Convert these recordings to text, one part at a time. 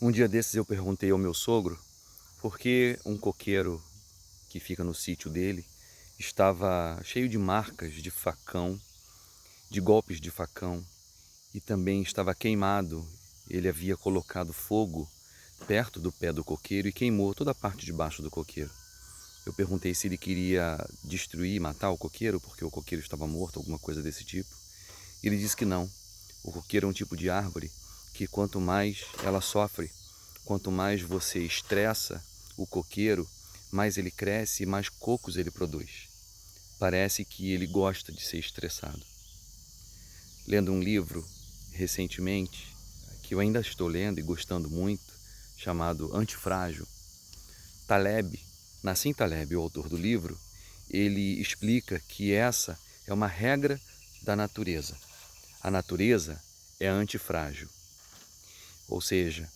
Um dia desses eu perguntei ao meu sogro por que um coqueiro que fica no sítio dele estava cheio de marcas de facão, de golpes de facão, e também estava queimado. Ele havia colocado fogo perto do pé do coqueiro e queimou toda a parte de baixo do coqueiro. Eu perguntei se ele queria destruir, matar o coqueiro, porque o coqueiro estava morto, alguma coisa desse tipo. Ele disse que não. O coqueiro é um tipo de árvore que quanto mais ela sofre, quanto mais você estressa o coqueiro, mais ele cresce e mais cocos ele produz. Parece que ele gosta de ser estressado. Lendo um livro recentemente, que eu ainda estou lendo e gostando muito, chamado Antifrágil, Nassim Taleb, o autor do livro, ele explica que essa é uma regra da natureza. A natureza é antifrágil, ou seja,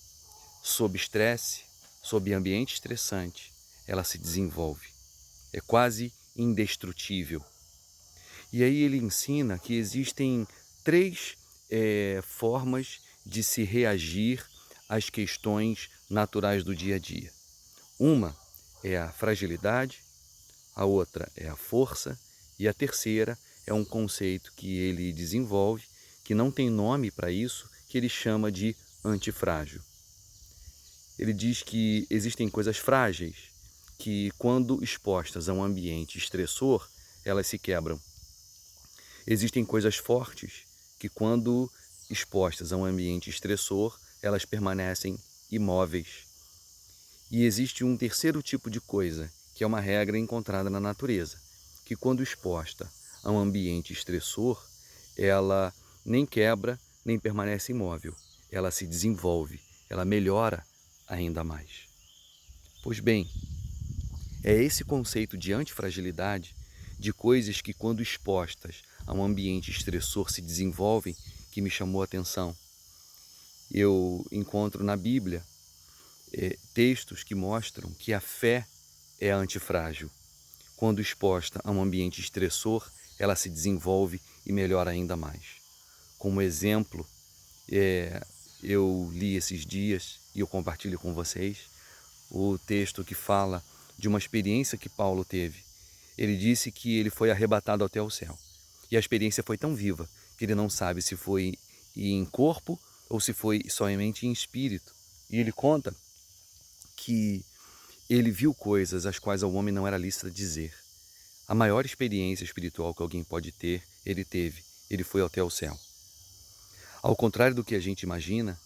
sob estresse, sob ambiente estressante, ela se desenvolve. É quase indestrutível. E aí ele ensina que existem três formas de se reagir às questões naturais do dia a dia. Uma é a fragilidade, a outra é a força e a terceira é um conceito que ele desenvolve, que não tem nome para isso, que ele chama de antifrágil. Ele diz que existem coisas frágeis que, quando expostas a um ambiente estressor, elas se quebram. Existem coisas fortes que, quando expostas a um ambiente estressor, elas permanecem imóveis. E existe um terceiro tipo de coisa, que é uma regra encontrada na natureza, que quando exposta a um ambiente estressor, ela nem quebra, nem permanece imóvel. Ela se desenvolve, ela melhora ainda mais. Pois bem, é esse conceito de antifragilidade, de coisas que quando expostas a um ambiente estressor se desenvolvem, que me chamou a atenção. Eu encontro na Bíblia textos que mostram que a fé é antifrágil. Quando exposta a um ambiente estressor, ela se desenvolve e melhora ainda mais. Como exemplo, eu li esses dias e eu compartilho com vocês o texto que fala de uma experiência que Paulo teve. Ele disse que ele foi arrebatado até o céu. E a experiência foi tão viva que ele não sabe se foi em corpo ou se foi somente em espírito. E ele conta que ele viu coisas às quais ao homem não era lícito dizer. A maior experiência espiritual que alguém pode ter, ele teve. Ele foi até o céu. Ao contrário do que a gente imagina,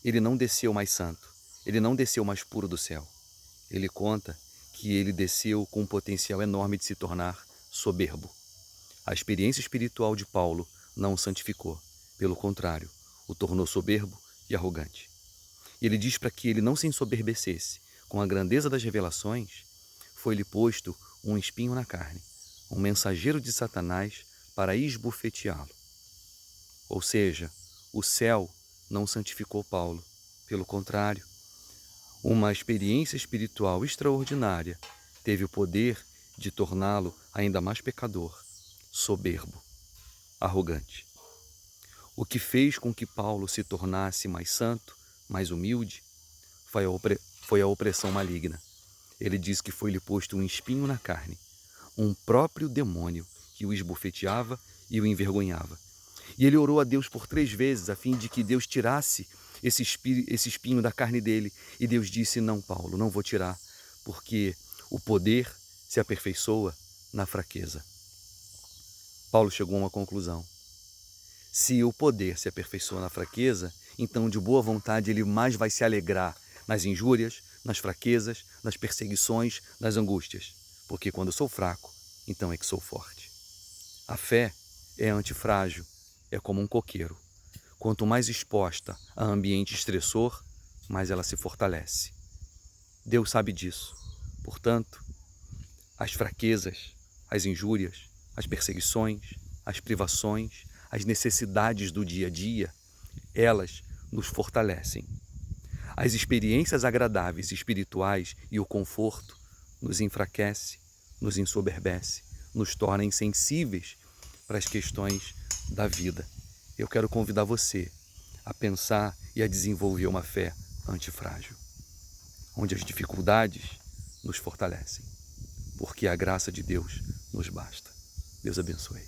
ele não desceu mais santo. Ele não desceu mais puro do céu. Ele conta que ele desceu com um potencial enorme de se tornar soberbo. A experiência espiritual de Paulo não o santificou. Pelo contrário, o tornou soberbo e arrogante. E ele diz para que ele não se ensoberbecesse com a grandeza das revelações, foi-lhe posto um espinho na carne, um mensageiro de Satanás para esbofeteá-lo. Ou seja, o céu não santificou Paulo. Pelo contrário, uma experiência espiritual extraordinária teve o poder de torná-lo ainda mais pecador, soberbo, arrogante. O que fez com que Paulo se tornasse mais santo, mais humilde, foi a opressão maligna. Ele diz que foi-lhe posto um espinho na carne, um próprio demônio que o esbofeteava e o envergonhava. E ele orou a Deus por 3 vezes a fim de que Deus tirasse esse espinho da carne dele. E Deus disse: não, Paulo, não vou tirar, porque o poder se aperfeiçoa na fraqueza. Paulo chegou a uma conclusão. Se o poder se aperfeiçoa na fraqueza, então de boa vontade ele mais vai se alegrar nas injúrias, nas fraquezas, nas perseguições, nas angústias. Porque quando eu sou fraco, então é que sou forte. A fé é antifrágil, é como um coqueiro. Quanto mais exposta a ambiente estressor, mais ela se fortalece. Deus sabe disso. Portanto, as fraquezas, as injúrias, as perseguições, as privações, as necessidades do dia a dia, elas nos fortalecem. As experiências agradáveis espirituais e o conforto nos enfraquece, nos ensoberbece, nos torna insensíveis para as questões da vida. Eu quero convidar você a pensar e a desenvolver uma fé antifrágil, onde as dificuldades nos fortalecem, porque a graça de Deus nos basta. Deus abençoe.